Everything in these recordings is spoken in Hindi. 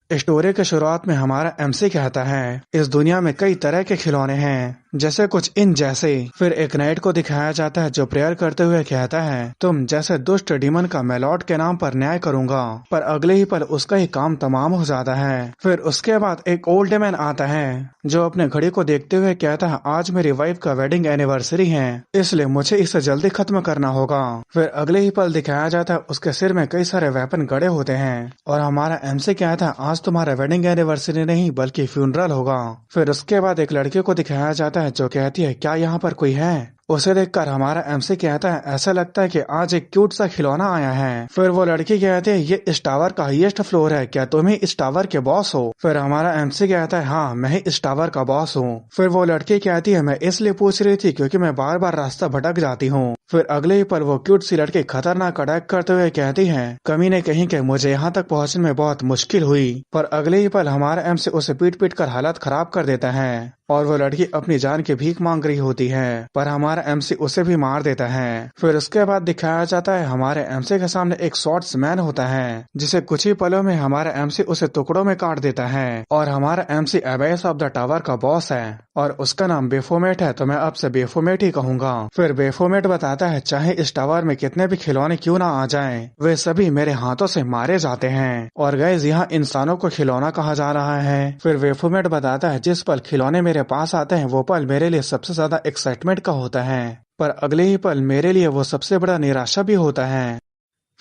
स्टोरी के शुरुआत में हमारा एमसी कहता है इस दुनिया में कई तरह के खिलौने हैं, जैसे कुछ इन जैसे। फिर एक नाइट को दिखाया जाता है जो प्रेयर करते हुए कहता है तुम जैसे दुष्ट डीमन का मैं लॉर्ड के नाम पर न्याय करूंगा। पर अगले ही पल उसका ही काम तमाम हो जाता है। फिर उसके बाद एक ओल्ड मैन आता है जो अपने घड़ी को देखते हुए कहता है आज मेरी वाइफ का वेडिंग एनिवर्सरी है, इसलिए मुझे इसे जल्दी खत्म करना होगा। फिर अगले ही पल दिखाया जाता है उसके सिर में कई सारे वेपन गड़े होते हैं और हमारा एमसी कहता है आज तुम्हारा वेडिंग एनिवर्सरी नहीं बल्कि फ्यूनरल होगा। फिर उसके बाद एक लड़के को दिखाया जाता है जो कहती है क्या यहाँ पर कोई है। उसे देखकर हमारा एमसी कहता है ऐसा लगता है कि आज एक क्यूट सा खिलौना आया है। फिर वो लड़की कहती है ये इस टावर का हाईएस्ट फ्लोर है, क्या तुम ही इस टावर के बॉस हो। फिर हमारा एमसी कहता है हाँ मैं ही इस टावर का बॉस हूँ। फिर वो लड़की कहती है मैं इसलिए पूछ रही थी क्योंकि मैं बार बार रास्ता भटक जाती हूँ। फिर अगले ही पल वो क्यूट सी लड़की खतरनाक अटैक करते हुए कहती है कमी ने कहीं के मुझे यहाँ तक पहुँचने में बहुत मुश्किल हुई। पर अगले ही पल हमारा एमसी उसे पीट पीट कर हालत खराब कर देता है और वो लड़की अपनी जान की भीख मांग रही होती है, पर हमारा एमसी उसे भी मार देता है। फिर उसके बाद दिखाया जाता है हमारे एमसी के सामने एक स्वॉर्ड्समैन होता है जिसे कुछ ही पलों में हमारा एमसी उसे टुकड़ों में काट देता है। और हमारा MC Abyss of the tower का बॉस है और उसका नाम बेफोमेट है, तो मैं अब से बेफोमेट ही कहूंगा। फिर बेफोमेट बताता है चाहे इस टावर में कितने भी खिलौने क्यों ना आ जाएं, वे सभी मेरे हाथों से मारे जाते हैं। और गाइस यहाँ इंसानों को खिलौना कहा जा रहा है। फिर बेफोमेट बताता है जिस पल खिलौने मेरे पास आते हैं वो पल मेरे लिए सबसे ज्यादा एक्साइटमेंट का होता है, पर अगले ही पल मेरे लिए वो सबसे बड़ा निराशा भी होता है।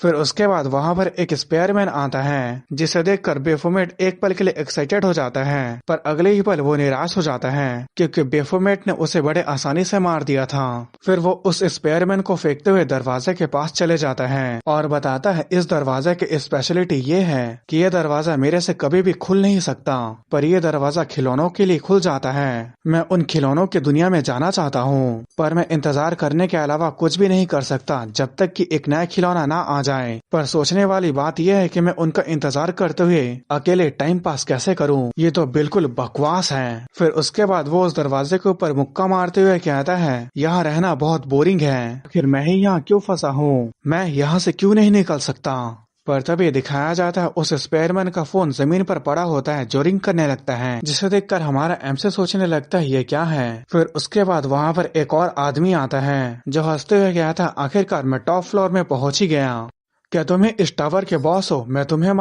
फिर उसके बाद वहां पर एक स्पेयरमैन आता है जिसे देखकर बेफोमेट एक पल के लिए एक्साइटेड हो जाता है, पर अगले ही पल वो निराश हो जाता है क्योंकि बेफोमेट ने उसे बड़े आसानी से मार दिया था। फिर वो उस स्पेयरमैन को फेंकते हुए दरवाजे के पास चले जाता है और बताता है इस दरवाजे की स्पेशलिटी ये है कि यह दरवाजा मेरे से कभी भी खुल नहीं सकता, पर यह दरवाजा खिलौनों के लिए खुल जाता है। मैं उन खिलौनों की दुनिया में जाना चाहता हूँ, पर मैं इंतजार करने के अलावा कुछ भी नहीं कर सकता जब तक कि एक नया खिलौना ना आ जाए। पर सोचने वाली बात यह है कि मैं उनका इंतजार करते हुए अकेले टाइम पास कैसे करूं, ये तो बिल्कुल बकवास है। फिर उसके बाद वो उस दरवाजे के ऊपर मुक्का मारते हुए कहता है यहाँ रहना बहुत बोरिंग है, फिर मैं ही यहाँ क्यों फंसा हूँ, मैं यहाँ से क्यों नहीं निकल सकता। पर तभी दिखाया जाता है उस स्पेयरमैन का फोन जमीन पर पड़ा होता है जो रिंग करने लगता है, जिसे देखकर हमारा एमसी सोचने लगता है ये क्या है। फिर उसके बाद वहाँ पर एक और आदमी आता है जो हंसते हुए कहता है आखिरकार मैं टॉप फ्लोर में पहुंच ही गया, क्या तुम्हें इस टावर के बॉस हो, मैं तुम्हें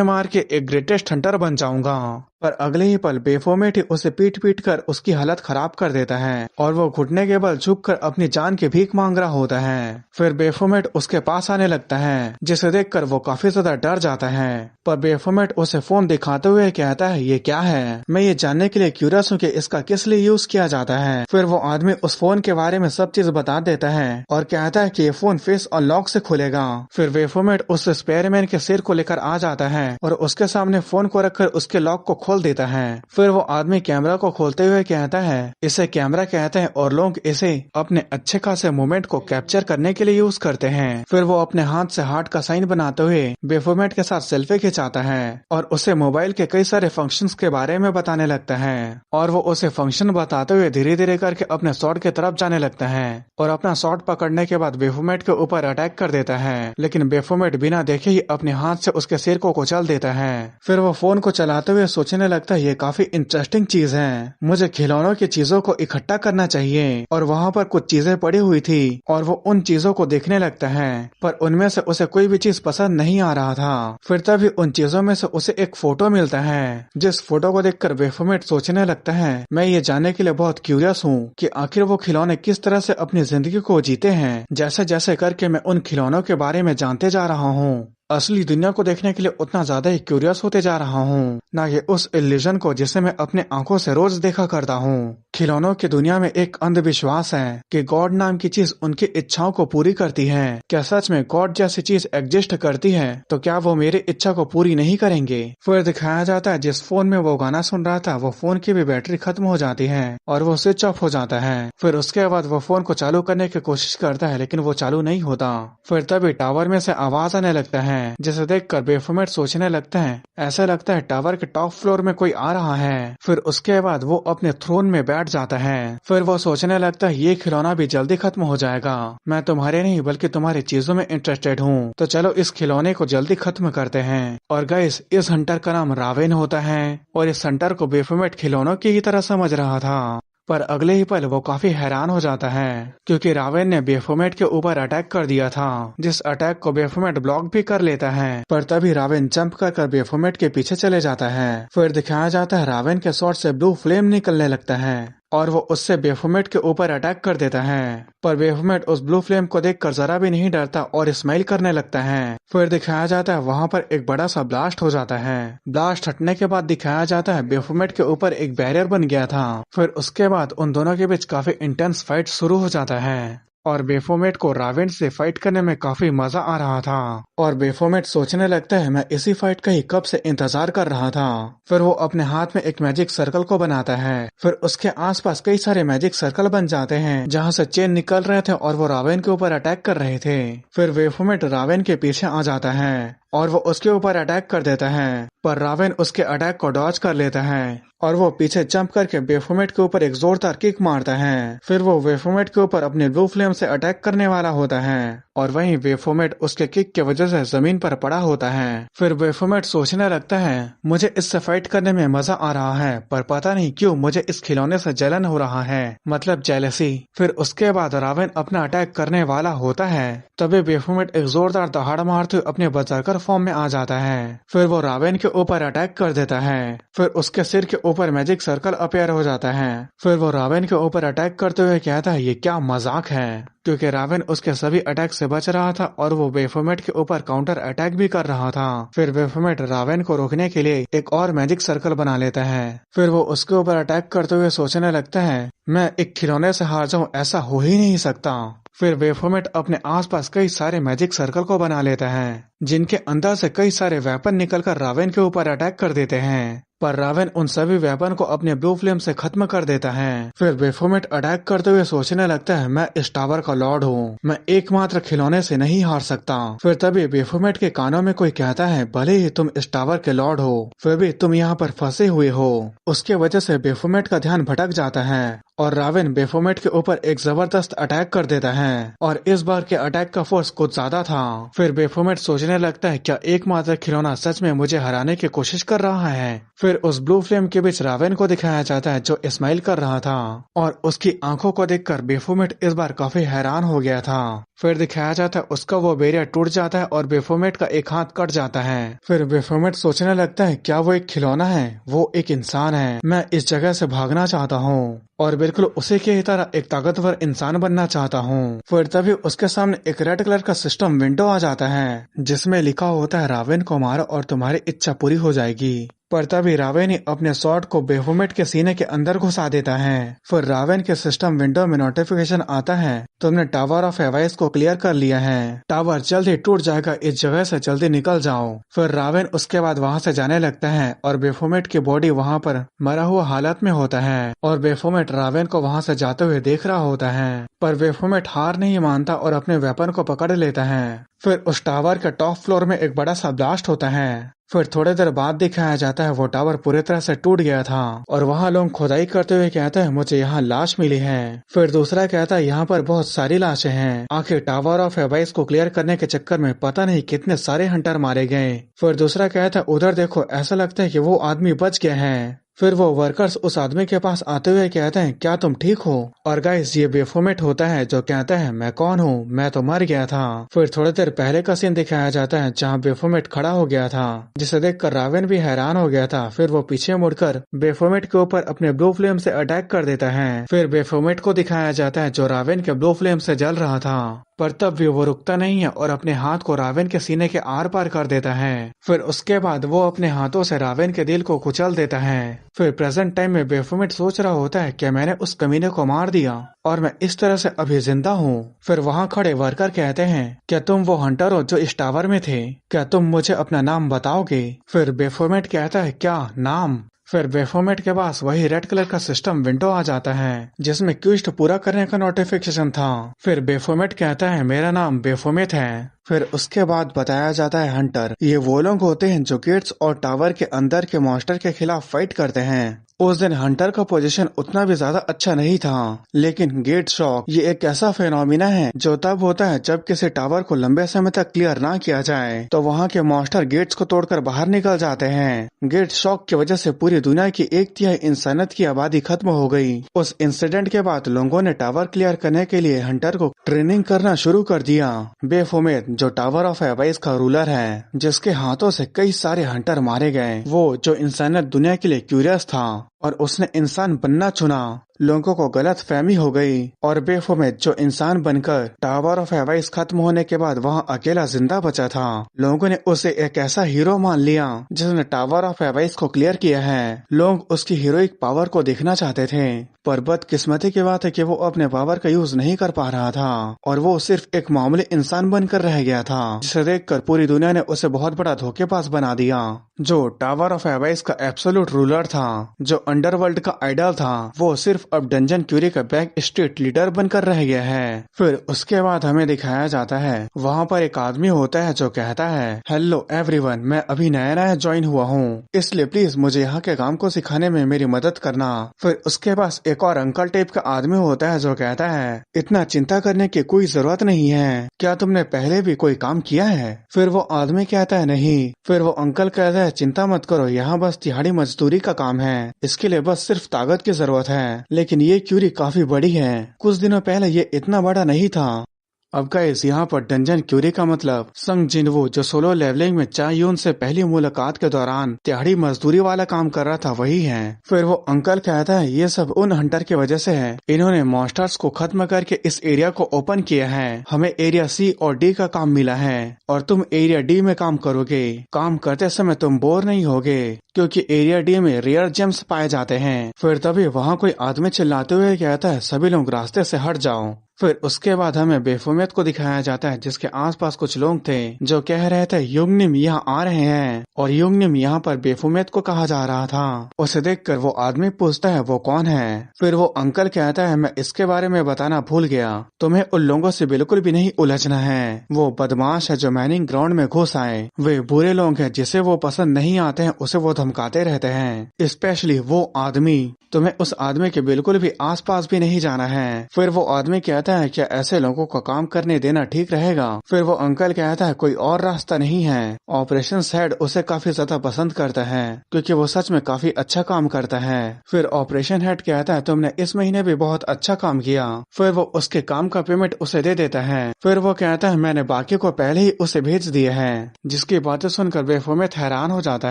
मार के एक ग्रेटेस्ट हंटर बन जाऊंगा। पर अगले ही पल बेफोमेट ही उसे पीट पीट कर उसकी हालत खराब कर देता है और वो घुटने के बल झुककर अपनी जान की भीख मांग रहा होता है। फिर बेफोमेट उसके पास आने लगता है जिसे देखकर वो काफी ज्यादा डर जाता है, पर बेफोमेट उसे फोन दिखाते हुए कहता है ये क्या है, मैं ये जानने के लिए क्यूरियस हूँ कि इसका किस लिए यूज किया जाता है। फिर वो आदमी उस फोन के बारे में सब चीज बता देता है और कहता है कि ये फोन फेस और लॉक से खुलेगा। फिर बेफोमेट उस स्पेयरमैन के सिर को लेकर आ जाता है और उसके सामने फोन को रखकर उसके लॉक को खोल देता है। फिर वो आदमी कैमरा को खोलते हुए कहता है इसे कैमरा कहते हैं और लोग इसे अपने अच्छे खासे मोमेंट को कैप्चर करने के लिए यूज करते हैं। फिर वो अपने हाथ से हार्ट का साइन बनाते हुए बेफोमेट के साथ सेल्फी खिंचाता है और उसे मोबाइल के कई सारे फंक्शंस के बारे में बताने लगता है और वो उसे फंक्शन बताते हुए धीरे धीरे करके अपने शॉट की तरफ जाने लगता है और अपना शॉट पकड़ने के बाद बेफोमेट के ऊपर अटैक कर देता है, लेकिन बेफोमेट बिना देखे ही अपने हाथ से उसके सिर को कुचल देता है। फिर वो फोन को चलाते हुए सोचने लगता है ये काफी इंटरेस्टिंग चीज है, मुझे खिलौनों की चीजों को इकट्ठा करना चाहिए। और वहाँ पर कुछ चीजें पड़ी हुई थी और वो उन चीजों को देखने लगता है, पर उनमें से उसे कोई भी चीज पसंद नहीं आ रहा था। फिर तभी उन चीजों में से उसे एक फोटो मिलता है जिस फोटो को देखकर बेफोमेट सोचने लगता है मैं ये जानने के लिए बहुत क्यूरियस हूँ कि आखिर वो खिलौने किस तरह से अपनी जिंदगी को जीते हैं। जैसे जैसे करके मैं उन खिलौनों के बारे में जानते जा रहा हूँ, असली दुनिया को देखने के लिए उतना ज्यादा ही क्यूरियस होते जा रहा हूँ, ना कि उस इल्यूजन को जिसे मैं अपने आंखों से रोज देखा करता हूँ। खिलौनों की दुनिया में एक अंधविश्वास है कि गॉड नाम की चीज उनकी इच्छाओं को पूरी करती है। क्या सच में गॉड जैसी चीज एग्जिस्ट करती है, तो क्या वो मेरी इच्छा को पूरी नहीं करेंगे। फिर दिखाया जाता है जिस फोन में वो गाना सुन रहा था वो फोन की भी बैटरी खत्म हो जाती है और वो स्विच ऑफ हो जाता है। फिर उसके बाद वो फोन को चालू करने की कोशिश करता है लेकिन वो चालू नहीं होता। फिर तभी टावर में से आवाज आने लगता है जिसे देखकर बेफोमेट सोचने लगता है ऐसा लगता है टावर के टॉप फ्लोर में कोई आ रहा है। फिर उसके बाद वो अपने थ्रोन में बैठ जाता है। फिर वो सोचने लगता है ये खिलौना भी जल्दी खत्म हो जाएगा, मैं तुम्हारे नहीं बल्कि तुम्हारी चीजों में इंटरेस्टेड हूँ, तो चलो इस खिलौने को जल्दी खत्म करते हैं। और गाइस, इस हंटर का नाम रावेन होता है और इस हंटर को बेफोमेट खिलौनों की ही तरह समझ रहा था। पर अगले ही पल वो काफी हैरान हो जाता है क्योंकि रावेन ने बेफोमेट के ऊपर अटैक कर दिया था, जिस अटैक को बेफोमेट ब्लॉक भी कर लेता है। पर तभी रावेन जंप कर बेफोमेट के पीछे चले जाता है। फिर दिखाया जाता है रावेन के शॉट से ब्लू फ्लेम निकलने लगता है और वो उससे बेफोमेट के ऊपर अटैक कर देता है। पर बेफोमेट उस ब्लू फ्लेम को देखकर जरा भी नहीं डरता और स्माइल करने लगता है। फिर दिखाया जाता है वहां पर एक बड़ा सा ब्लास्ट हो जाता है। ब्लास्ट हटने के बाद दिखाया जाता है बेफोमेट के ऊपर एक बैरियर बन गया था। फिर उसके बाद उन दोनों के बीच काफी इंटेंस फाइट शुरू हो जाता है और बेफोमेट को रावेन से फाइट करने में काफी मजा आ रहा था। और बेफोमेट सोचने लगता है मैं इसी फाइट का ही कब से इंतजार कर रहा था। फिर वो अपने हाथ में एक मैजिक सर्कल को बनाता है। फिर उसके आसपास कई सारे मैजिक सर्कल बन जाते हैं जहां से चेन निकल रहे थे और वो रावेन के ऊपर अटैक कर रहे थे। फिर बेफोमेट रावेन के पीछे आ जाता है और वो उसके ऊपर अटैक कर देता है, पर रावेन उसके अटैक को डॉज कर लेता है और वो पीछे जंप करके बेफोमेट के ऊपर एक जोरदार किक मारता है। फिर वो बेफोमेट के ऊपर अपने ब्लू फ्लेम से अटैक करने वाला होता है और वहीं बेफोमेट उसके किक की वजह से जमीन पर पड़ा होता है। फिर बेफोमेट सोचने लगता है मुझे इससे फाइट करने में मजा आ रहा है, पर पता नहीं क्यों मुझे इस खिलौने से जलन हो रहा है, मतलब जेलसी। फिर उसके बाद रावेन अपना अटैक करने वाला होता है, तभी बेफोमेट एक जोरदार दहाड़ मारते हुए अपने बर्सर्कर फॉर्म में आ जाता है। फिर वो रावेन के ऊपर अटैक कर देता है। फिर उसके सिर के ऊपर मैजिक सर्कल अपीयर हो जाता है। फिर वो रावेन के ऊपर अटैक करते हुए कहता है ये क्या मजाक है, क्योंकि रावेन उसके सभी अटैक से बच रहा था और वो बेफोमेट के ऊपर काउंटर अटैक भी कर रहा था। फिर बेफोमेट रावेन को रोकने के लिए एक और मैजिक सर्कल बना लेता है। फिर वो उसके ऊपर अटैक करते हुए सोचने लगता है मैं एक खिलौने से हार जाऊं, ऐसा हो ही नहीं सकता। फिर बेफोमेट अपने आसपास कई सारे मैजिक सर्कल को बना लेता है जिनके अंदर से कई सारे वेपन निकलकर रावेन के ऊपर अटैक कर देते हैं, पर रावेन उन सभी वेपन को अपने ब्लू फ्लेम से खत्म कर देता है। फिर बेफोमेट अटैक करते हुए सोचने लगता है मैं इस टावर का लॉर्ड हूँ, मैं एकमात्र खिलौने से नहीं हार सकता। फिर तभी बेफोमेट के कानों में कोई कहता है भले ही तुम इस टावर के लॉर्ड हो, फिर भी तुम यहाँ पर फंसे हुए हो। उसके वजह से बेफोमेट का ध्यान भटक जाता है और रावेन बेफोमेट के ऊपर एक जबरदस्त अटैक कर देता है और इस बार के अटैक का फोर्स कुछ ज्यादा था। फिर बेफोमेट सोचने लगता है क्या एकमात्र खिलौना सच में मुझे हराने की कोशिश कर रहा है। फिर उस ब्लू फ्लेम के बीच रावेन को दिखाया जाता है जो स्माइल कर रहा था और उसकी आंखों को देखकर बेफोमेट इस बार काफी हैरान हो गया था। फिर दिखाया जाता है उसका वो बैरियर टूट जाता है और बेफोमेट का एक हाथ कट जाता है। फिर बेफोमेट सोचने लगता है क्या वो एक खिलौना है, वो एक इंसान है, मैं इस जगह से भागना चाहता हूँ और बिल्कुल उसी की ही तरह एक ताकतवर इंसान बनना चाहता हूँ। फिर तभी उसके सामने एक रेड कलर का सिस्टम विंडो आ जाता है जिसमें लिखा होता है रावेन को मारो और तुम्हारी इच्छा पूरी हो जाएगी। पर तभी रावेन ही अपने स्वॉर्ड को बेफोमेट के सीने के अंदर घुसा देता है। फिर रावेन के सिस्टम विंडो में नोटिफिकेशन आता है तुमने टावर ऑफ एवाइस को क्लियर कर लिया है, टावर जल्द ही टूट जाएगा, इस जगह से जल्दी निकल जाओ। फिर रावेन उसके बाद वहाँ से जाने लगता है और बेफोमेट की बॉडी वहाँ पर मरा हुआ हालत में होता है और बेफोमेट रावेन को वहाँ से जाते हुए देख रहा होता है, पर बेफोमेट हार नहीं मानता और अपने वेपन को पकड़ लेता है। फिर उस टावर के टॉप फ्लोर में एक बड़ा सा ब्लास्ट होता है। फिर थोड़ी देर बाद दिखाया जाता है वो टावर पूरी तरह से टूट गया था और वहाँ लोग खुदाई करते हुए कहते हैं मुझे यहाँ लाश मिली है। फिर दूसरा कहता है यहाँ पर बहुत सारी लाशें हैं, आखिर टावर ऑफ एवाइस को क्लियर करने के चक्कर में पता नहीं कितने सारे हंटर मारे गए। फिर दूसरा कहता है उधर देखो, ऐसा लगता है कि वो आदमी बच गया है। फिर वो वर्कर्स उस आदमी के पास आते हुए कहते हैं क्या तुम ठीक हो? और गाइस ये बेफोमेट होता है जो कहता है मैं कौन हूँ, मैं तो मर गया था। फिर थोड़ी देर पहले का सीन दिखाया जाता है जहाँ बेफोमेट खड़ा हो गया था, जिसे देखकर रावेन भी हैरान हो गया था। फिर वो पीछे मुड़कर बेफोमेट के ऊपर अपने ब्लू फ्लेम से अटैक कर देता है। फिर बेफोमेट को दिखाया जाता है जो रावेन के ब्लू फ्लेम से जल रहा था, पर तब भी वो रुकता नहीं है और अपने हाथ को रावेन के सीने के आर पार कर देता है। फिर उसके बाद वो अपने हाथों से रावेन के दिल को कुचल देता है। फिर प्रेजेंट टाइम में बेफोमेट सोच रहा होता है कि मैंने उस कमीने को मार दिया और मैं इस तरह से अभी जिंदा हूँ। फिर वहाँ खड़े वर्कर कहते हैं क्या तुम वो हंटर हो जो इस टावर में थे, क्या तुम मुझे अपना नाम बताओगे? फिर बेफोमेट कहता है क्या नाम? फिर बेफोमेट के पास वही रेड कलर का सिस्टम विंडो आ जाता है जिसमें क्वेस्ट पूरा करने का नोटिफिकेशन था। फिर बेफोमेट कहता है मेरा नाम बेफोमेट है। फिर उसके बाद बताया जाता है हंटर ये वो लोग होते हैं जो गेट्स और टावर के अंदर के मॉन्स्टर के खिलाफ फाइट करते हैं। उस दिन हंटर का पोजीशन उतना भी ज्यादा अच्छा नहीं था, लेकिन गेट शॉक ये एक ऐसा फेनोमिना है जो तब होता है जब किसी टावर को लंबे समय तक क्लियर ना किया जाए तो वहाँ के मॉन्स्टर गेट्स को तोड़कर बाहर निकल जाते हैं। गेट शॉक की वजह से पूरी दुनिया की 1/3 इंसानियत की आबादी खत्म हो गई। उस इंसिडेंट के बाद लोगों ने टावर क्लियर करने के लिए हंटर को ट्रेनिंग करना शुरू कर दिया। बेफोमेत जो टावर ऑफ एवाइस का रूलर है, जिसके हाथों से कई सारे हंटर मारे गए, वो जो इंसानियत दुनिया के लिए क्यूरियस था और उसने इंसान बनना चुना, लोगों को गलत फहमी हो गई और बेफोमेत जो इंसान बनकर टावर ऑफ एवाइस खत्म होने के बाद वहाँ अकेला जिंदा बचा था, लोगों ने उसे एक ऐसा हीरो मान लिया जिसने टावर ऑफ एवाइस को क्लियर किया है। लोग उसकी हीरोइक पावर को देखना चाहते थे, पर बदकिस्मती की बात है कि वो अपने पावर का यूज नहीं कर पा रहा था और वो सिर्फ एक मामूली इंसान बनकर रह गया था, जिसे देखकर पूरी दुनिया ने उसे बहुत बड़ा धोखेबाज बना दिया। जो टावर ऑफ एवाइस का एब्सोल्यूट रूलर था, जो अंडरवर्ल्ड का आइडल था, वो सिर्फ अब डंजन क्यूरी का बैक स्ट्रीट लीडर बनकर रह गया है। फिर उसके बाद हमें दिखाया जाता है वहाँ पर एक आदमी होता है जो कहता है, हेलो एवरीवन, मैं अभी नया नया ज्वाइन हुआ हूँ, इसलिए प्लीज मुझे यहाँ के काम को सिखाने में मेरी मदद करना। फिर उसके पास एक और अंकल टाइप का आदमी होता है जो कहता है, इतना चिंता करने की कोई जरूरत नहीं है, क्या तुमने पहले भी कोई काम किया है? फिर वो आदमी कहता है नहीं। फिर वो अंकल कहता है, चिंता मत करो, यहाँ बस दिहाड़ी मजदूरी का काम है, इसके लिए बस सिर्फ ताकत की जरूरत है। लेकिन ये क्यूरी काफी बड़ी है, कुछ दिनों पहले ये इतना बड़ा नहीं था। अब गाइस यहाँ पर डंजन क्यूरी का मतलब संग जिनवू जो सोलो लेवलिंग में चा यून से पहली मुलाकात के दौरान दिहाड़ी मजदूरी वाला काम कर रहा था, वही है। फिर वो अंकल कहता है, ये सब उन हंटर की वजह से है, इन्होंने मॉन्स्टर्स को खत्म करके इस एरिया को ओपन किया है, हमें एरिया सी और डी का काम मिला है और तुम एरिया डी में काम करोगे। काम करते समय तुम बोर नहीं होगे क्योंकि एरिया डी में रेयर जेम्स पाए जाते हैं। फिर तभी वहाँ कोई आदमी चिल्लाते हुए कहता है, सभी लोग रास्ते से हट जाओ। फिर उसके बाद हमें बेफोमेत को दिखाया जाता है जिसके आसपास कुछ लोग थे जो कह रहे थे युगनिम यहाँ आ रहे हैं और युगनिम यहाँ पर बेफोमेत को कहा जा रहा था। उसे देखकर वो आदमी पूछता है वो कौन है। फिर वो अंकल कहता है, मैं इसके बारे में बताना भूल गया, तुम्हें उन लोगों से बिल्कुल भी नहीं उलझना है, वो बदमाश है जो मैनिंग ग्राउंड में घुस आए, वे बुरे लोग हैं जिसे वो पसंद नहीं आते हैं उसे वो धमकाते रहते हैं, स्पेशली वो आदमी, तुम्हें उस आदमी के बिल्कुल भी आसपास भी नहीं जाना है। फिर वो आदमी कहता है, क्या ऐसे लोगों को काम करने देना ठीक रहेगा? फिर वो अंकल कहता है, कोई और रास्ता नहीं है। ऑपरेशन हेड उसे काफी ज्यादा पसंद करता है क्योंकि वो सच में काफी अच्छा काम करता है। फिर ऑपरेशन हेड कहता है, तुमने इस महीने भी बहुत अच्छा काम किया। फिर वो उसके काम का पेमेंट उसे दे देता है। फिर वो कहता है, मैंने बाकी को पहले ही उसे भेज दिया है, जिसकी बातें सुनकर बेफोमेत हैरान हो जाता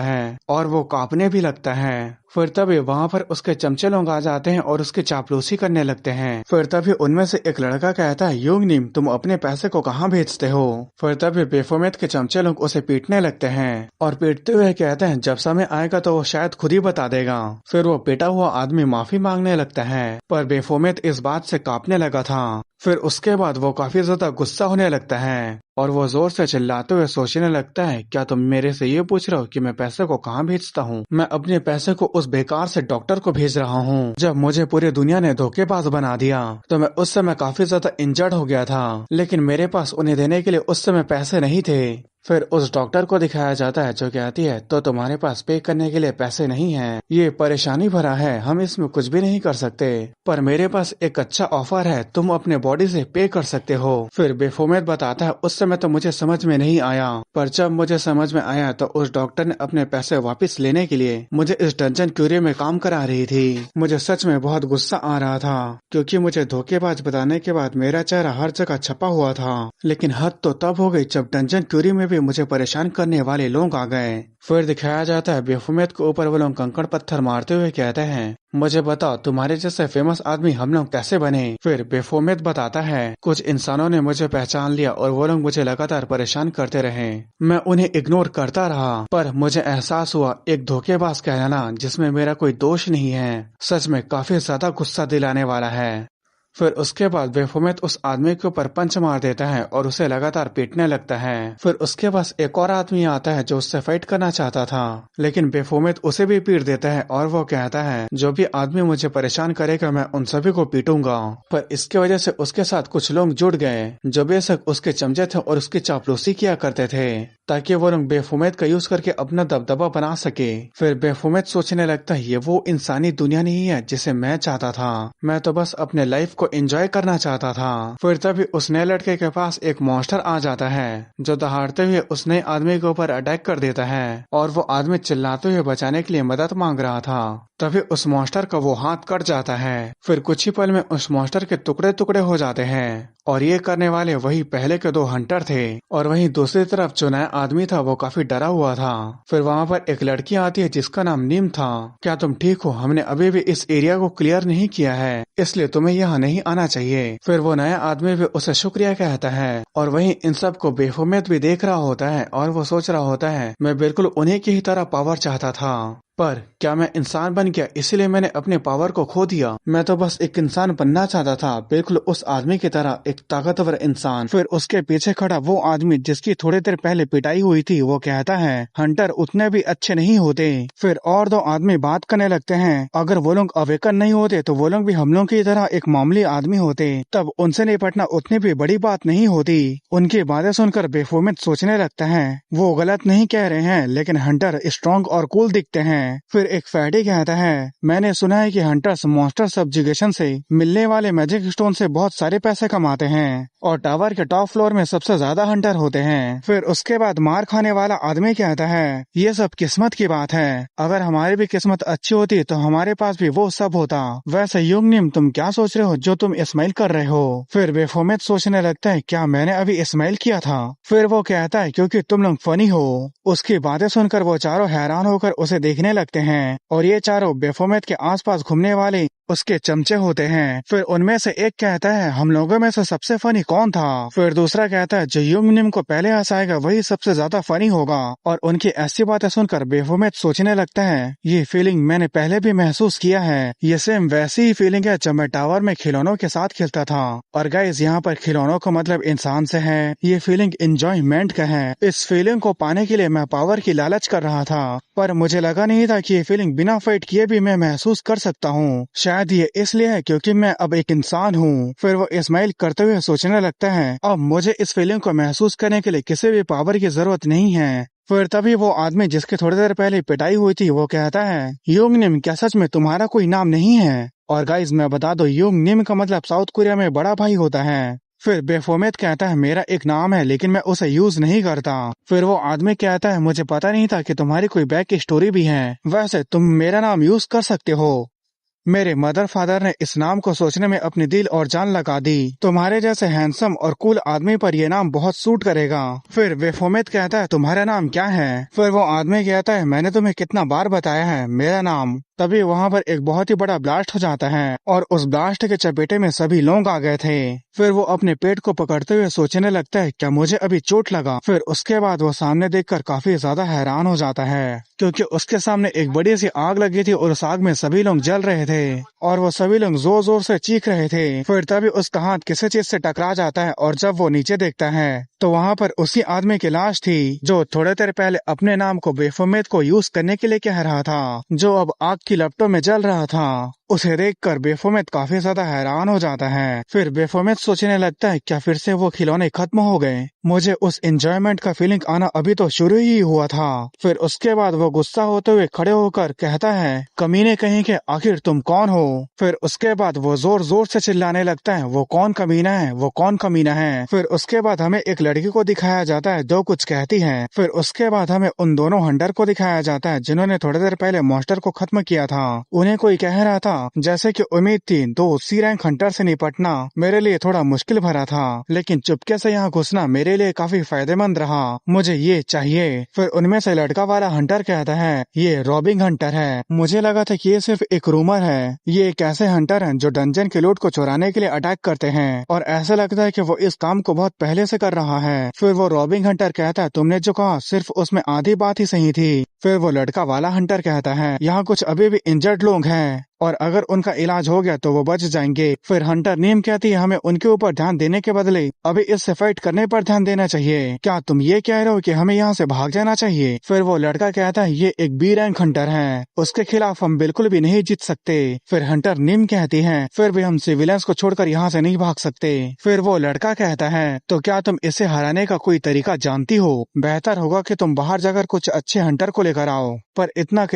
है और वो कांपने भी लगता है। फिर तभी वहाँ पर उसके चमचे लोग आ जाते हैं और उसकी चापलूसी करने लगते हैं। फिर तभी उनमें से एक लड़का कहता है, युगनिम तुम अपने पैसे को कहाँ भेजते हो? फिर तभी बेफोमेत के चमचे लोग उसे पीटने लगते हैं और पीटते हुए कहते हैं, जब समय आएगा तो वो शायद खुद ही बता देगा। फिर वो पिटा हुआ आदमी माफी मांगने लगता है, पर बेफोमेत इस बात से कांपने लगा था। फिर उसके बाद वो काफी ज्यादा गुस्सा होने लगता है और वो जोर से चिल्लाते हुए सोचने लगता है, क्या तुम मेरे से ये पूछ रहे हो कि मैं पैसे को कहाँ भेजता हूँ? मैं अपने पैसे को उस बेकार से डॉक्टर को भेज रहा हूँ। जब मुझे पूरी दुनिया ने धोखेबाज बना दिया तो मैं उस समय काफी ज्यादा इंजर्ड हो गया था, लेकिन मेरे पास उन्हें देने के लिए उस समय पैसे नहीं थे। फिर उस डॉक्टर को दिखाया जाता है जो कहती है, तो तुम्हारे पास पे करने के लिए पैसे नहीं हैं, ये परेशानी भरा है, हम इसमें कुछ भी नहीं कर सकते, पर मेरे पास एक अच्छा ऑफर है, तुम अपने बॉडी से पे कर सकते हो। फिर बेफोमेत बताता है, उस समय तो मुझे समझ में नहीं आया, पर जब मुझे समझ में आया तो उस डॉक्टर ने अपने पैसे वापस लेने के लिए मुझे इस डंजन क्यूरी में काम करा रही थी। मुझे सच में बहुत गुस्सा आ रहा था क्योंकि मुझे धोखेबाज बताने के बाद मेरा चेहरा हर जगह छपा हुआ था, लेकिन हद तो तब हो गई जब डंजन क्यूरी में भी मुझे परेशान करने वाले लोग आ गए। फिर दिखाया जाता है बेफोमेत के ऊपर वो लोग कंकड़ पत्थर मारते हुए कहते हैं, मुझे बताओ तुम्हारे जैसे फेमस आदमी हम लोग कैसे बने? फिर बेफोमेत बताता है, कुछ इंसानों ने मुझे पहचान लिया और वो लोग मुझे लगातार परेशान करते रहे, मैं उन्हें इग्नोर करता रहा, पर मुझे एहसास हुआ एक धोखेबाज कहलाना जिसमें मेरा कोई दोष नहीं है सच में काफी ज्यादा गुस्सा दिलाने वाला है। फिर उसके बाद बेफोमेत उस आदमी के ऊपर पंच मार देता है और उसे लगातार पीटने लगता है। फिर उसके पास एक और आदमी आता है जो उससे फाइट करना चाहता था, लेकिन बेफोमेत उसे भी पीट देता है और वो कहता है जो भी आदमी मुझे परेशान करेगा मैं उन सभी को पीटूंगा। पर इसकी वजह से उसके साथ कुछ लोग जुड़ गए जो बेशक उसके चमचे थे और उसकी चापलूसी किया करते थे ताकि वो लोग बेफोमेत का यूज करके अपना दबदबा बना सके। फिर बेफोमेत सोचने लगता है ये वो इंसानी दुनिया नहीं है जिसे मैं चाहता था, मैं तो बस अपने लाइफ को एंजॉय करना चाहता था। फिर तभी उस नए लड़के के पास एक मॉन्स्टर आ जाता है जो दहाड़ते हुए उस नए आदमी के ऊपर अटैक कर देता है और वो आदमी चिल्लाते हुए बचाने के लिए मदद मांग रहा था। तभी उस मॉन्स्टर का वो हाथ कट जाता है। फिर कुछ ही पल में उस मॉन्स्टर के टुकड़े टुकड़े हो जाते हैं और ये करने वाले वही पहले के दो हंटर थे। और वहीं दूसरी तरफ जो नया आदमी था वो काफी डरा हुआ था। फिर वहाँ पर एक लड़की आती है जिसका नाम नीम था। क्या तुम ठीक हो? हमने अभी भी इस एरिया को क्लियर नहीं किया है, इसलिए तुम्हें यहाँ नहीं आना चाहिए। फिर वो नया आदमी भी उसे शुक्रिया कहता है और वहीं इन सब को बेफोमेत भी देख रहा होता है और वो सोच रहा होता है मैं बिल्कुल उन्हीं की ही तरह पावर चाहता था, पर क्या मैं इंसान बन गया इसलिए मैंने अपने पावर को खो दिया। मैं तो बस एक इंसान बनना चाहता था, बिल्कुल उस आदमी की तरह, एक ताकतवर इंसान। फिर उसके पीछे खड़ा वो आदमी जिसकी थोड़ी देर पहले पिटाई हुई थी वो कहता है हंटर उतने भी अच्छे नहीं होते। फिर और दो आदमी बात करने लगते हैं, अगर वो लोग अवेकन नहीं होते तो वो लोग भी हम लोग की तरह एक मामूली आदमी होते, तब उनसे निपटना उतनी भी बड़ी बात नहीं होती। उनकी बातें सुनकर बेफोमेत सोचने लगता है वो गलत नहीं कह रहे हैं, लेकिन हंटर स्ट्रॉन्ग और कूल दिखते हैं। फिर एक फैडी कहता है मैंने सुना है कि हंटर्स मॉन्स्टर सब्जुगेशन से मिलने वाले मैजिक स्टोन से बहुत सारे पैसे कमाते हैं और टावर के टॉप फ्लोर में सबसे ज्यादा हंटर होते हैं। फिर उसके बाद मार खाने वाला आदमी कहता है ये सब किस्मत की बात है, अगर हमारी भी किस्मत अच्छी होती तो हमारे पास भी वो सब होता। वैसे युगनिम तुम क्या सोच रहे हो जो तुम स्माइल कर रहे हो? फिर बेफोमेत सोचने लगता है क्या मैंने अभी स्माइल किया था? फिर वो कहता है क्योंकि तुम लोग फनी हो। उसकी बातें सुनकर वो चारों हैरान होकर उसे देखने लगते हैं और ये चारों बेफोमेत के आसपास घूमने वाले उसके चमचे होते हैं। फिर उनमें से एक कहता है हम लोगों में से सबसे फनी कौन था? फिर दूसरा कहता है जो युगनिम को पहले हंसाएगा वही सबसे ज्यादा फनी होगा। और उनकी ऐसी बातें सुनकर बेफोमेत सोचने लगता है ये फीलिंग मैंने पहले भी महसूस किया है, ये सेम वैसी ही फीलिंग है जब मैं टावर में खिलौनों के साथ खेलता था। और गाइस यहाँ पर खिलौनों का मतलब इंसान से है, ये फीलिंग एंजॉयमेंट का है। इस फीलिंग को पाने के लिए मैं पावर की लालच कर रहा था, पर मुझे लगा नहीं था कि ये फीलिंग बिना फाइट किए भी मैं महसूस कर सकता हूँ। शायद ये इसलिए है क्योंकि मैं अब एक इंसान हूँ। फिर वो स्माइल करते हुए सोचने लगता है अब मुझे इस फीलिंग को महसूस करने के लिए किसी भी पावर की जरूरत नहीं है। फिर तभी वो आदमी जिसके थोड़ी देर पहले पिटाई हुई थी वो कहता है युगनिम क्या सच में तुम्हारा कोई नाम नहीं है? और गाइज मैं बता दो युगनिम का मतलब साउथ कोरिया में बड़ा भाई होता है। फिर बेफोमेत कहता है मेरा एक नाम है लेकिन मैं उसे यूज नहीं करता। फिर वो आदमी कहता है मुझे पता नहीं था कि तुम्हारी कोई बैक स्टोरी भी है, वैसे तुम मेरा नाम यूज कर सकते हो। मेरे मदर फादर ने इस नाम को सोचने में अपनी दिल और जान लगा दी, तुम्हारे जैसे हैंडसम और कूल आदमी पर यह नाम बहुत सूट करेगा। फिर बेफोमेत कहता है तुम्हारा नाम क्या है? फिर वो आदमी कहता है मैंने तुम्हें कितना बार बताया है मेरा नाम। तभी वहाँ पर एक बहुत ही बड़ा ब्लास्ट हो जाता है और उस ब्लास्ट के चपेटे में सभी लोग आ गए थे। फिर वो अपने पेट को पकड़ते हुए सोचने लगता है क्या मुझे अभी चोट लगा? फिर उसके बाद वो सामने देखकर काफी ज्यादा हैरान हो जाता है क्योंकि उसके सामने एक बड़ी सी आग लगी थी और उस आग में सभी लोग जल रहे थे और वो सभी लोग जोर जोर से चीख रहे थे। फिर तभी उसका हाथ किसी चीज से टकरा जाता है और जब वो नीचे देखता है तो वहाँ पर उसी आदमी की लाश थी जो थोड़े देर पहले अपने नाम को बेफोमेत को यूज करने के लिए कह रहा था, जो अब आग की लपटों में जल रहा था। उसे देखकर बेफोमेत काफी ज्यादा हैरान हो जाता है। फिर बेफोमेत सोचने लगता है क्या फिर से वो खिलौने खत्म हो गए? मुझे उस एंजॉयमेंट का फीलिंग आना अभी तो शुरू ही हुआ था। फिर उसके बाद वो गुस्सा होते हुए खड़े होकर कहता है कमीने कहीं के आखिर तुम कौन हो? फिर उसके बाद वो जोर जोर से चिल्लाने लगता है वो कौन कमीना है, वो कौन कमीना है। फिर उसके बाद हमें एक लड़की को दिखाया जाता है जो कुछ कहती है। फिर उसके बाद हमें उन दोनों हंटर को दिखाया जाता है जिन्होंने थोड़ी देर पहले मॉन्स्टर को खत्म किया था। उन्हें कोई कह रहा था जैसे कि उम्मीद थी दो सी रैंक हंटर से निपटना मेरे लिए थोड़ा मुश्किल भरा था, लेकिन चुपके से यहाँ घुसना मेरे लिए काफी फायदेमंद रहा, मुझे ये चाहिए। फिर उनमें से लड़का वाला हंटर कहता है ये रॉबिंग हंटर है, मुझे लगा था कि ये सिर्फ एक रूमर है। ये एक ऐसे हंटर हैं जो डंजन के लूट को चुराने के लिए अटैक करते हैं और ऐसा लगता है कि वो इस काम को बहुत पहले से कर रहा है। फिर वो रॉबिंग हंटर कहता है तुमने जो कहा सिर्फ उसमें आधी बात ही सही थी। फिर वो लड़का वाला हंटर कहता है यहाँ कुछ अभी भी इंजर्ड लोग हैं और अगर उनका इलाज हो गया तो वो बच जाएंगे। फिर हंटर नीम कहती है हमें उनके ऊपर ध्यान देने के बदले अभी इससे फाइट करने पर ध्यान देना चाहिए। क्या तुम ये कह रहे हो कि हमें यहाँ से भाग जाना चाहिए? फिर वो लड़का कहता है ये एक बी रैंक हंटर है, उसके खिलाफ हम बिल्कुल भी नहीं जीत सकते। फिर हंटर नीम कहती है फिर भी हम सिविलियंस को छोड़कर यहाँ से नहीं भाग सकते। फिर वो लड़का कहता है तो क्या तुम इसे हराने का कोई तरीका जानती हो? बेहतर होगा कि तुम बाहर जाकर कुछ अच्छे हंटर को लेकर आओ। पर इतना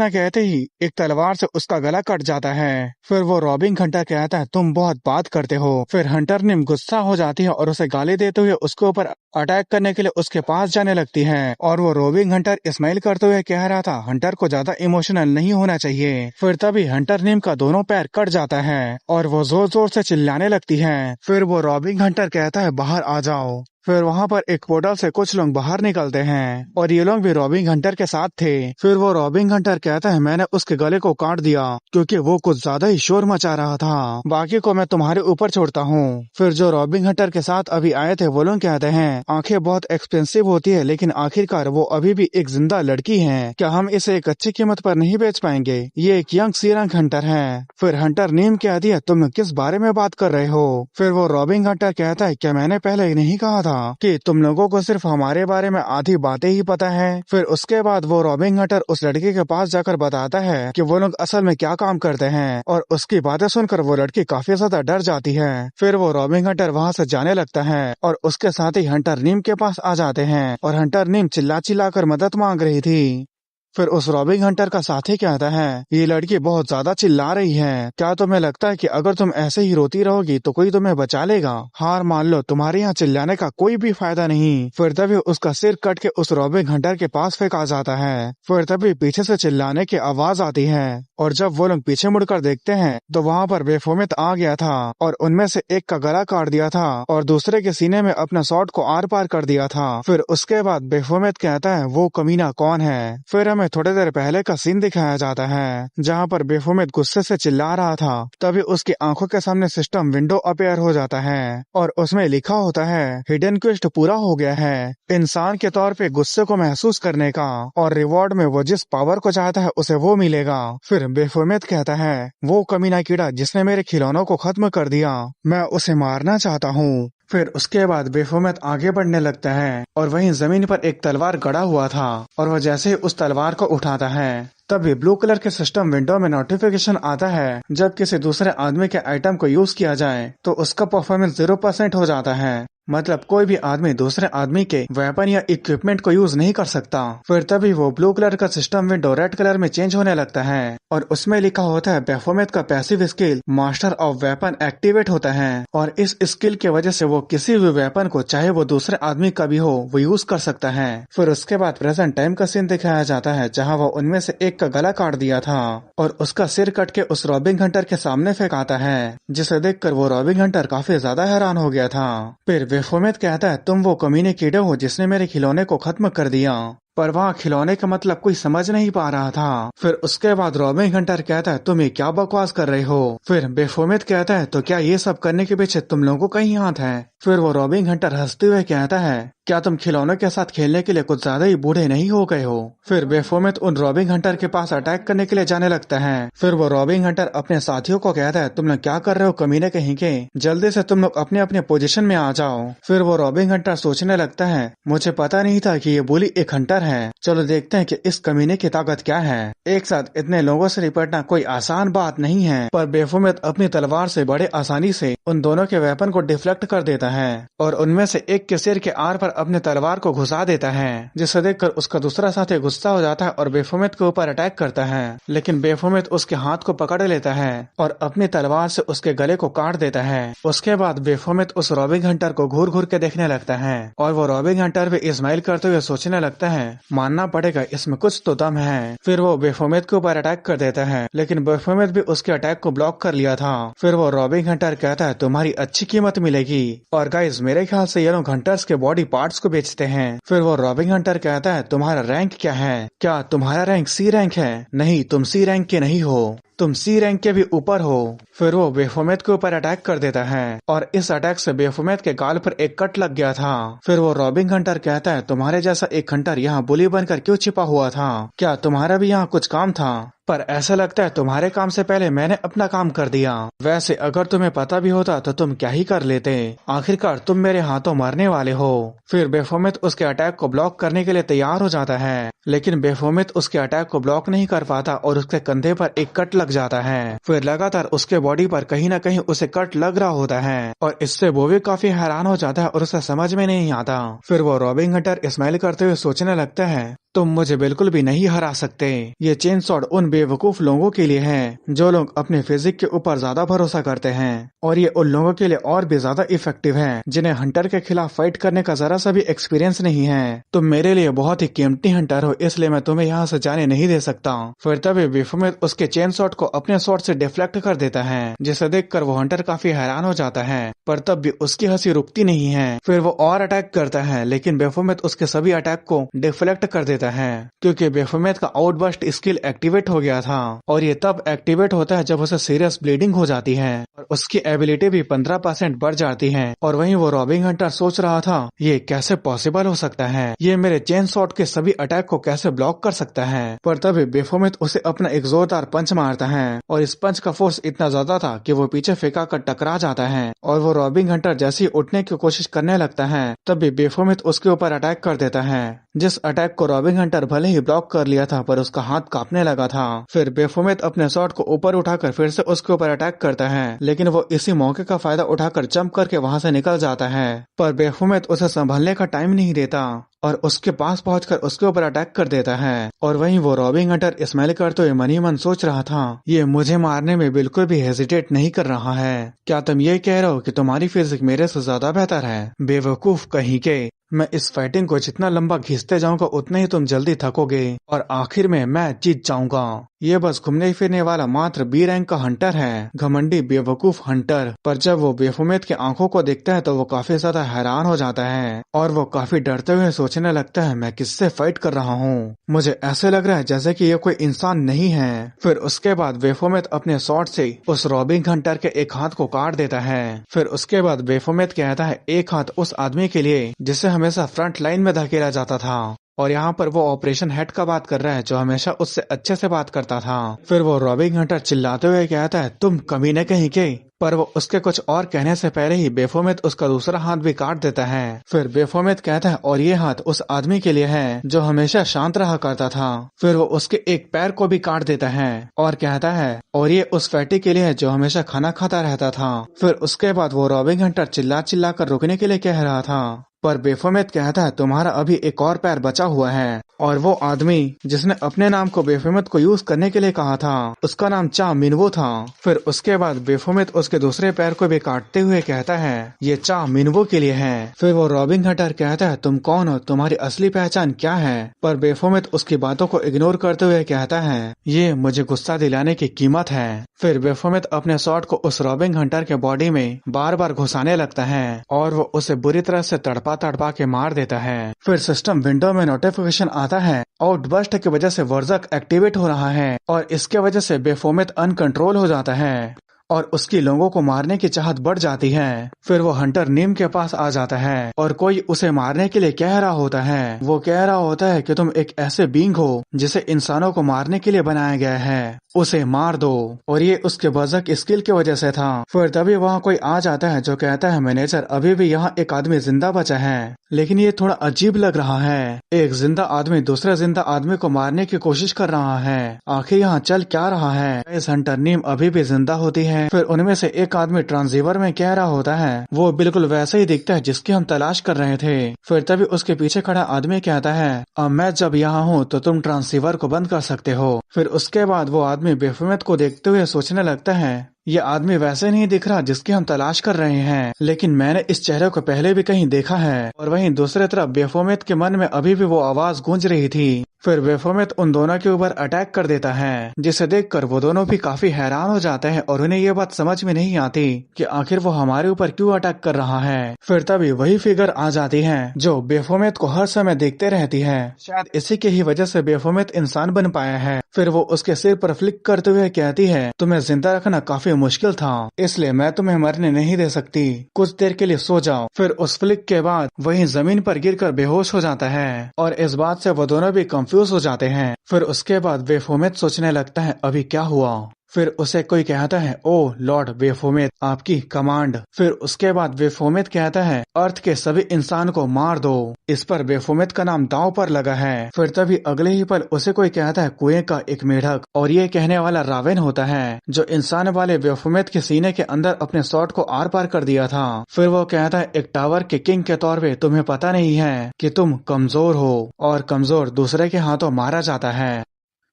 कहते ही एक तलवार से उसका गला कट जाता है। फिर वो रॉबिंग हंटर कहता है तुम बहुत बात करते हो। फिर हंटर निम गुस्सा हो जाती है और उसे गाली देते हुए उसके ऊपर अटैक करने के लिए उसके पास जाने लगती है। और वो रॉबिंग हंटर स्माइल करते हुए कह रहा था हंटर को ज्यादा इमोशनल नहीं होना चाहिए। फिर तभी हंटर निम का दोनों पैर कट जाता है और वो जोर जोर से चिल्लाने लगती है। फिर वो रॉबिंग हंटर कहता है बाहर आ जाओ। फिर वहाँ पर एक पोर्टल से कुछ लोग बाहर निकलते हैं और ये लोग भी रॉबिंग हंटर के साथ थे। फिर वो रॉबिंग हंटर कहता है मैंने उसके गले को काट दिया क्योंकि वो कुछ ज्यादा ही शोर मचा रहा था, बाकी को मैं तुम्हारे ऊपर छोड़ता हूँ। फिर जो रॉबिंग हंटर के साथ अभी आए थे वो लोग कहते हैं आंखें बहुत एक्सपेंसिव होती है लेकिन आखिरकार वो अभी भी एक जिंदा लड़की है, क्या हम इसे एक अच्छी कीमत पर नहीं बेच पाएंगे? ये एक यंग सी रैंक हंटर है। फिर हंटर नीम कहती है तुम किस बारे में बात कर रहे हो? फिर वो रॉबिंग हंटर कहता है क्या मैंने पहले नहीं कहा था कि तुम लोगों को सिर्फ हमारे बारे में आधी बातें ही पता है? फिर उसके बाद वो रॉबिंग हंटर उस लड़के के पास जाकर बताता है कि वो लोग असल में क्या काम करते हैं और उसकी बातें सुनकर वो लड़की काफी ज्यादा डर जाती है। फिर वो रॉबिंग हंटर वहाँ से जाने लगता है और उसके साथ ही हंटर नीम के पास आ जाते हैं और हंटर नीम चिल्ला चिल्ला कर मदद मांग रही थी। फिर उस रॉबिंग हंटर का साथी कहता है ये लड़की बहुत ज्यादा चिल्ला रही है, क्या तुम्हें लगता है कि अगर तुम ऐसे ही रोती रहोगी तो कोई तुम्हें बचा लेगा? हार मान लो, तुम्हारे यहाँ चिल्लाने का कोई भी फायदा नहीं। फिर तभी उसका सिर कट के उस रॉबिंग हंटर के पास फेंका जाता है। फिर तभी पीछे से चिल्लाने की आवाज आती है और जब वो लोग पीछे मुड़कर देखते हैं तो वहाँ पर बेफोमित आ गया था और उनमें से एक का गला काट दिया था और दूसरे के सीने में अपना शॉट को आर पार कर दिया था। फिर उसके बाद बेफोमित कहता है वो कमीना कौन है? फिर हमें थोड़ी देर पहले का सीन दिखाया जाता है जहाँ पर बेफोमित गुस्से से चिल्ला रहा था। तभी उसकी आंखों के सामने सिस्टम विंडो अपेयर हो जाता है और उसमें लिखा होता है हिडन क्वेस्ट पूरा हो गया है, इंसान के तौर पे गुस्से को महसूस करने का और रिवॉर्ड में वो जिस पावर को चाहता है उसे वो मिलेगा। फिर बेफोमित कहता है वो कमीना कीड़ा जिसने मेरे खिलौनों को खत्म कर दिया, मैं उसे मारना चाहता हूँ। फिर उसके बाद बेफोमित आगे बढ़ने लगता है और वहीं जमीन पर एक तलवार गड़ा हुआ था और वह जैसे ही उस तलवार को उठाता है तभी ब्लू कलर के सिस्टम विंडो में नोटिफिकेशन आता है जब किसी दूसरे आदमी के आइटम को यूज किया जाए तो उसका परफॉर्मेंस 0% हो जाता है। मतलब कोई भी आदमी दूसरे आदमी के वेपन या इक्विपमेंट को यूज नहीं कर सकता। फिर तभी वो ब्लू कलर का सिस्टम विंडो रेड कलर में चेंज होने लगता है और उसमें लिखा होता है बेफोमित का passive skill master of weapon activate होता है और इस स्किल की वजह से वो किसी भी वेपन को चाहे वो दूसरे आदमी का भी हो वो यूज कर सकता है। फिर उसके बाद प्रेजेंट टाइम का सीन दिखाया जाता है जहाँ वो उनमें से एक का गला काट दिया था और उसका सिर कट के उस रॉबिंग हंटर के सामने फेंकाता है, जिसे देखकर वो रॉबिंग हंटर काफी ज्यादा हैरान हो गया था। फिर बेफोमित कहता है तुम वो कमीने कीड़े हो जिसने मेरे खिलौने को खत्म कर दिया, पर वहाँ खिलौने का मतलब कोई समझ नहीं पा रहा था। फिर उसके बाद रॉबिंग हंटर कहता है तुम ये क्या बकवास कर रहे हो? फिर बेफोमित कहता है तो क्या ये सब करने के पीछे तुम लोगों का ही हाथ है? फिर वो रॉबिंग हंटर हंसते हुए कहता है क्या तुम खिलौनों के साथ खेलने के लिए कुछ ज्यादा ही बूढ़े नहीं हो गए हो? फिर बेफोमित उन रॉबिंग हंटर के पास अटैक करने के लिए जाने लगता है। फिर वो रॉबिंग हंटर अपने साथियों को कहता है तुम लोग क्या कर रहे हो कमीने कहीं के, जल्दी से तुम लोग अपने अपने पोजीशन में आ जाओ। फिर वो रॉबिंग हंटर सोचने लगता है मुझे पता नहीं था कि ये बुली एक हंटर है, चलो देखते हैं कि इस कमीने की ताकत क्या है। एक साथ इतने लोगों से निपटना कोई आसान बात नहीं है, पर बेफोमित अपनी तलवार से बड़े आसानी से उन दोनों के वेपन को डिफ्लेक्ट कर देता है और उनमें से एक के सिर के आर पर अपने तलवार को घुसा देता है, जिसे देखकर उसका दूसरा साथी गुस्सा हो जाता है और बेफोमित के ऊपर अटैक करता है। लेकिन बेफोमित उसके हाथ को पकड़ लेता है और अपनी तलवार से उसके गले को काट देता है। उसके बाद बेफोमित उस रॉबिंग हंटर को घूर घूर के देखने लगता है और वो रॉबिंग हंटर भी स्माइल करते हुए सोचने लगता है मानना पड़ेगा इसमें कुछ तो दम है। फिर वो बेफोमित के ऊपर अटैक कर देता है, लेकिन बेफोमित भी उसके अटैक को ब्लॉक कर लिया था। फिर वो रॉबिंग हंटर कहता है तुम्हारी अच्छी कीमत मिलेगी, और गाइस मेरे ख्याल से ये लोग हंटर्स के बॉडी पार्ट्स को बेचते हैं। फिर वो रॉबिंग हंटर कहता है तुम्हारा रैंक क्या है? क्या तुम्हारा रैंक सी रैंक है? नहीं, तुम सी रैंक के नहीं हो। तुम सी रैंक के भी ऊपर हो। फिर वो बेफोमेत के ऊपर अटैक कर देता है और इस अटैक से बेफोमेत के गाल पर एक कट लग गया था। फिर वो रॉबिंग हंटर कहता है तुम्हारे जैसा एक हंटर यहाँ बुली बनकर क्यों छिपा हुआ था, क्या तुम्हारा भी यहाँ कुछ काम था? पर ऐसा लगता है तुम्हारे काम से पहले मैंने अपना काम कर दिया। वैसे अगर तुम्हें पता भी होता तो तुम क्या ही कर लेते, आखिरकार तुम मेरे हाथों मरने वाले हो। फिर बेफोमेत उसके अटैक को ब्लॉक करने के लिए तैयार हो जाता है, लेकिन बेफोमेत उसके अटैक को ब्लॉक नहीं कर पाता और उसके कंधे पर एक कट लग जाता है। फिर लगातार उसके बॉडी पर कहीं न कहीं उसे कट लग रहा होता है और इससे वो भी काफी हैरान हो जाता है और उसे समझ में नहीं आता। फिर वो रॉबिंग हंटर स्माइल करते हुए सोचने लगता है तुम मुझे बिल्कुल भी नहीं हरा सकते। ये चेन सॉर्ड उन बेवकूफ लोगों के लिए है जो लोग अपने फिजिक के ऊपर ज्यादा भरोसा करते हैं, और ये उन लोगों के लिए और भी ज्यादा इफेक्टिव है जिन्हें हंटर के खिलाफ फाइट करने का जरा सा भी एक्सपीरियंस नहीं है। तुम मेरे लिए बहुत ही कीमती हंटर हो, इसलिए मैं तुम्हें यहाँ से जाने नहीं दे सकता। फिर तभी बेफोमेत उसके चेन सॉर्ड को अपने सॉर्ड से डिफ्लेक्ट कर देता है, जिसे देखकर वो हंटर काफी हैरान हो जाता है, पर तब भी उसकी हंसी रुकती नहीं है। फिर वो और अटैक करता है, लेकिन बेफोमेत उसके सभी अटैक को डिफ्लेक्ट कर देता है, क्योंकि बेफोमेत का आउटबर्स्ट स्किल एक्टिवेट हो गया था और ये तब एक्टिवेट होता है जब उसे सीरियस ब्लीडिंग हो जाती है और उसकी एबिलिटी भी 15% बढ़ जाती है। और वहीं वो रॉबिंग हंटर सोच रहा था ये कैसे पॉसिबल हो सकता है, ये मेरे चेन सॉर्ड के सभी अटैक को कैसे ब्लॉक कर सकता है। पर तभी बेफोमेत उसे अपना एक जोरदार पंच मारता है और इस पंच का फोर्स इतना ज्यादा था कि वो पीछे फेंका कर टकरा जाता है और वो रॉबिंग हंटर जैसे ही उठने की कोशिश करने लगता है तभी बेफोमेत उसके ऊपर अटैक कर देता है, जिस अटैक को रॉबिंग हंटर भले ही ब्लॉक कर लिया था पर उसका हाथ कांपने लगा था। फिर बेफोमेत अपने शॉट को ऊपर उठाकर फिर से उसके ऊपर अटैक करता है, लेकिन वो इसी मौके का फायदा उठाकर जंप करके वहां से निकल जाता है। पर बेफोमेत उसे संभलने का टाइम नहीं देता और उसके पास पहुंचकर उसके ऊपर अटैक कर देता है। और वहीं वो रॉबिंग हंटर स्माइल करते हुए मनी मन सोच रहा था ये मुझे मारने में बिल्कुल भी हेजिटेट नहीं कर रहा है। क्या तुम ये कह रहे हो कि तुम्हारी फिजिक मेरे से ज्यादा बेहतर है? बेवकूफ कहीं के, मैं इस फाइटिंग को जितना लंबा खींचते जाऊंगा उतने ही तुम जल्दी थकोगे और आखिर में मैं जीत जाऊंगा। ये बस घूमने फिरने वाला मात्र बी रैंक का हंटर है, घमंडी बेवकूफ हंटर। पर जब वो बेफोमेत की आंखों को देखता है तो वो काफी ज्यादा हैरान हो जाता है और वो काफी डरते हुए सोचने लगता है मैं किससे फाइट कर रहा हूँ, मुझे ऐसे लग रहा है जैसे कि ये कोई इंसान नहीं है। फिर उसके बाद बेफोमेत अपने शॉट से उस रॉबिंग हंटर के एक हाथ को काट देता है। फिर उसके बाद बेफोमेत कहता है एक हाथ उस आदमी के लिए जिसे हमेशा फ्रंट लाइन में धकेला जाता था, और यहाँ पर वो ऑपरेशन हेड का बात कर रहा है जो हमेशा उससे अच्छे से बात करता था। फिर वो रॉबिंग हंटर चिल्लाते हुए कहता है तुम कमीने कहीं के, पर वो उसके कुछ और कहने से पहले ही बेफोमेत उसका दूसरा हाथ भी काट देता है। फिर बेफोमेत कहता है और ये हाथ उस आदमी के लिए है जो हमेशा शांत रहा करता था। फिर वो उसके एक पैर को भी काट देता है और कहता है और ये उस फैटी के लिए है जो हमेशा खाना खाता रहता था। फिर उसके बाद वो रॉबिंग हंटर चिल्ला चिल्ला कर रुकने के लिए कह रहा था, पर बेफोमेत कहता है तुम्हारा अभी एक और पैर बचा हुआ है, और वो आदमी जिसने अपने नाम को बेफोमेत को यूज करने के लिए कहा था उसका नाम चा मिनवो था। फिर उसके बाद बेफोमेत उसके दूसरे पैर को भी काटते हुए कहता है ये चा मिनवो के लिए है। फिर वो रॉबिंग हंटर कहता है तुम कौन हो, तुम्हारी असली पहचान क्या है? पर बेफोमेत उसकी बातों को इग्नोर करते हुए कहता है ये मुझे गुस्सा दिलाने की कीमत है। फिर बेफोमेत अपने शॉट को उस रॉबिंग हंटर के बॉडी में बार बार घुसाने लगता है और वो उसे बुरी तरह से तड़पा तड़पा के मार देता है। फिर सिस्टम विंडो में नोटिफिकेशन आता है आउटबर्स्ट की वजह से वर्जक एक्टिवेट हो रहा है और इसके वजह से बेफोमेत अनकंट्रोल हो जाता है और उसकी लोगों को मारने की चाहत बढ़ जाती है। फिर वो हंटर नीम के पास आ जाता है और कोई उसे मारने के लिए कह रहा होता है। वो कह रहा होता है कि तुम एक ऐसे बींग हो जिसे इंसानों को मारने के लिए बनाया गया है, उसे मार दो। और ये उसके बजक स्किल की वजह से था। फिर तभी वहाँ कोई आ जाता है जो कहता है मैनेजर अभी भी यहाँ एक आदमी जिंदा बचा है, लेकिन ये थोड़ा अजीब लग रहा है। एक जिंदा आदमी दूसरे जिंदा आदमी को मारने की कोशिश कर रहा है, आखिर यहाँ चल क्या रहा है? इस हंटर नीम अभी भी जिंदा होती है। फिर उनमें से एक आदमी ट्रांसीवर में कह रहा होता है वो बिल्कुल वैसे ही दिखता है जिसकी हम तलाश कर रहे थे। फिर तभी उसके पीछे खड़ा आदमी कहता है अब मैं जब यहाँ हूँ तो तुम ट्रांसीवर को बंद कर सकते हो। फिर उसके बाद वो आदमी बेफोमेत को देखते हुए सोचने लगता है ये आदमी वैसे नहीं दिख रहा जिसकी हम तलाश कर रहे हैं, लेकिन मैंने इस चेहरे को पहले भी कहीं देखा है। और वहीं दूसरी तरफ बेफोमेत के मन में अभी भी वो आवाज गूंज रही थी। फिर बेफोमेत उन दोनों के ऊपर अटैक कर देता है, जिसे देखकर वो दोनों भी काफी हैरान हो जाते हैं और उन्हें ये बात समझ में नहीं आती कि आखिर वो हमारे ऊपर क्यों अटैक कर रहा है। फिर तभी वही फिगर आ जाती है जो बेफोमेत को हर समय देखते रहती है। शायद इसी की ही वजह से बेफोमेत इंसान बन पाया है। फिर वो उसके सिर पर फ्लिक करते हुए कहती है, तुम्हें जिंदा रखना काफी मुश्किल था, इसलिए मैं तुम्हें मरने नहीं दे सकती, कुछ देर के लिए सो जाओ। फिर उस फ्लिक के बाद वही जमीन पर गिरकर बेहोश हो जाता है और इस बात से वो दोनों भी कंफ्यूज हो जाते हैं। फिर उसके बाद बेफोमेत सोचने लगता है अभी क्या हुआ। फिर उसे कोई कहता है, ओ लॉर्ड बेफोमेत, आपकी कमांड। फिर उसके बाद बेफोमेत कहता है, अर्थ के सभी इंसान को मार दो। इस पर बेफोमेत का नाम दांव पर लगा है। फिर तभी अगले ही पल उसे कोई कहता है, कुएं का एक मेढक। और ये कहने वाला रावेन होता है, जो इंसान वाले बेफोमेत के सीने के अंदर अपने शॉट को आर पार कर दिया था। फिर वो कहता है, एक टावर के किंग के तौर पे तुम्हें पता नहीं है कि तुम कमजोर हो और कमजोर दूसरे के हाथों मारा जाता है।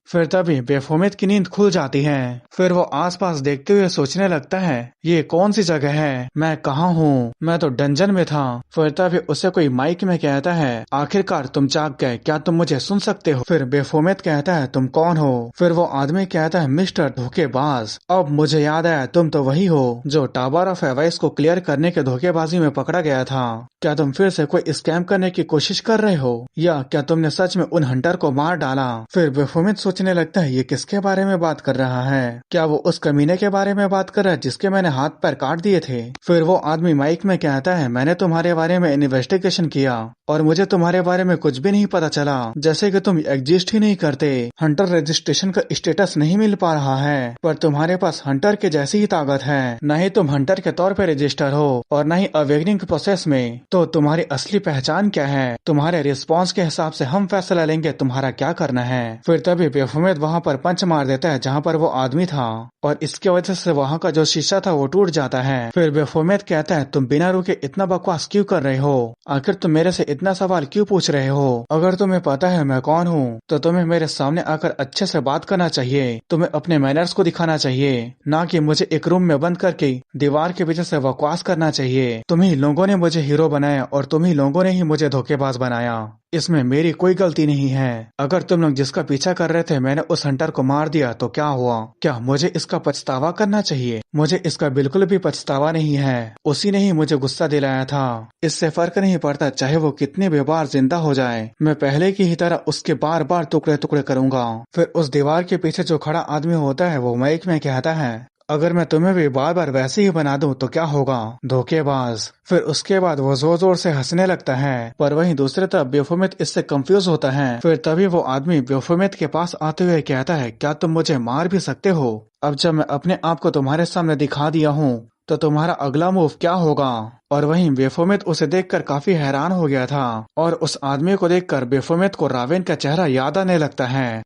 फिर तभी बेफोमेत की नींद खुल जाती है। फिर वो आसपास देखते हुए सोचने लगता है, ये कौन सी जगह है, मैं कहाँ हूँ, मैं तो डंजन में था। फिर तभी उसे कोई माइक में कहता है, आखिरकार तुम जाग गए, क्या तुम मुझे सुन सकते हो। फिर बेफोमेत कहता है, तुम कौन हो। फिर वो आदमी कहता है, मिस्टर धोखेबाज, अब मुझे याद आया, तुम तो वही हो जो टावर ऑफ एवाइस को क्लियर करने के धोखेबाजी में पकड़ा गया था। क्या तुम फिर से कोई स्कैम करने की कोशिश कर रहे हो, या क्या तुमने सच में उन हंटर को मार डाला। फिर बेफोमेत सोचने लगता है, ये किसके बारे में बात कर रहा है, क्या वो उस कमीने के बारे में बात कर रहा है जिसके मैंने हाथ पैर काट दिए थे। फिर वो आदमी माइक में कहता है, मैंने तुम्हारे बारे में इन्वेस्टिगेशन किया और मुझे तुम्हारे बारे में कुछ भी नहीं पता चला, जैसे कि तुम एग्जिस्ट ही नहीं करते, हंटर रजिस्ट्रेशन का स्टेटस नहीं मिल पा रहा है, पर तुम्हारे पास हंटर के जैसी ही ताकत है, न ही तुम हंटर के तौर पर रजिस्टर हो और न ही अवेकनिंग प्रोसेस में, तो तुम्हारी असली पहचान क्या है। तुम्हारे रिस्पॉन्स के हिसाब से हम फैसला लेंगे तुम्हारा क्या करना है। फिर तभी बेफोमेत वहाँ पर पंच मार देता है जहाँ पर वो आदमी था और इसके वजह से वहाँ का जो शीशा था वो टूट जाता है। फिर बेफोमेत कहता है, तुम बिना रुके इतना बकवास क्यों कर रहे हो, आखिर तुम मेरे से इतना सवाल क्यों पूछ रहे हो। अगर तुम्हें पता है मैं कौन हूँ तो तुम्हें मेरे सामने आकर अच्छे से बात करना चाहिए, तुम्हें अपने मैनर्स को दिखाना चाहिए, ना कि मुझे एक रूम में बंद करके दीवार के पीछे से बकवास करना चाहिए। तुम ही लोगों ने मुझे हीरो बनाया और तुम ही लोगों ने ही मुझे धोखेबाज बनाया, इसमें मेरी कोई गलती नहीं है। अगर तुम लोग जिसका पीछा कर रहे थे मैंने उस हंटर को मार दिया तो क्या हुआ, क्या मुझे इसका पछतावा करना चाहिए। मुझे इसका बिल्कुल भी पछतावा नहीं है, उसी ने ही मुझे गुस्सा दिलाया था, इससे फर्क नहीं पड़ता चाहे वो कितनी भी बार जिंदा हो जाए, मैं पहले की ही तरह उसके बार बार टुकड़े टुकड़े करूंगा। फिर उस दीवार के पीछे जो खड़ा आदमी होता है वो माइक में कहता है, अगर मैं तुम्हें भी बार बार वैसे ही बना दूं तो क्या होगा, धोखेबाज। फिर उसके बाद वो जोर जोर से हंसने लगता है, पर वहीं दूसरी तरफ बेफोमेत इससे कंफ्यूज होता है। फिर तभी वो आदमी बेफोमेत के पास आते हुए कहता है, क्या तुम मुझे मार भी सकते हो, अब जब मैं अपने आप को तुम्हारे सामने दिखा दिया हूँ तो तुम्हारा अगला मूव क्या होगा। और वहीं बेफोमेत उसे देखकर काफी हैरान हो गया था और उस आदमी को देखकर बेफोमेत को रावेन का चेहरा याद आने लगता है।